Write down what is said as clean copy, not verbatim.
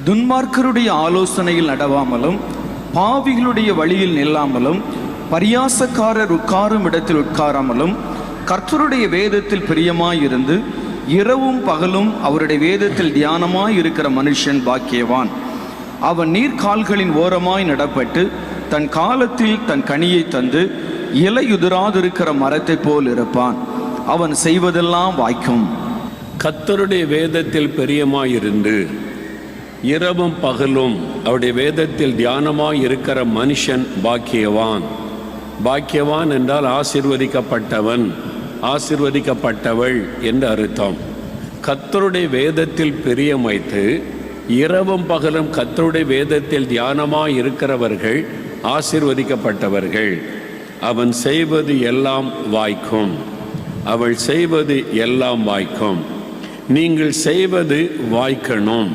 துன்மார்க்கருடைய ஆலோசனையில் நடவாமலும் பாவிகளுடைய வழியில் நில்லாமலும் பரியாசக்காரர் உட்காரும் இடத்தில் உட்காராமலும் கர்த்தருடைய வேதத்தில் பிரியமாயிருந்து இரவும் பகலும் அவருடைய வேதத்தில் தியானமாய் இருக்கிற மனுஷன் பாக்கியவான். அவன் நீர்க்கால்களின் ஓரமாய் நடப்பட்டு தன் காலத்தில் தன் கனியை தந்து இலையுதிராதிருக்கிற மரத்தை போல் இருப்பான். அவன் செய்வதெல்லாம் வாய்க்கும். கர்த்தருடைய வேதத்தில் பிரியமாயிருந்து இரவும் பகலும் அவருடைய வேதத்தில் தியானமாய் இருக்கிற மனுஷன் பாக்கியவான். பாக்கியவான் என்றால் ஆசீர்வதிக்கப்பட்டவன், ஆசீர்வதிக்கப்பட்டவள் என்று அர்த்தம். கர்த்தருடைய வேதத்தில் பிரியம் வைத்து இரவும் பகலும் கர்த்தருடைய வேதத்தில் தியானமாய் இருக்கிறவர்கள் ஆசீர்வதிக்கப்பட்டவர்கள். அவன் செய்வது எல்லாம் வாய்க்கும், அவள் செய்வது எல்லாம் வாய்க்கும். நீங்கள் செய்வது வாய்க்கணும்.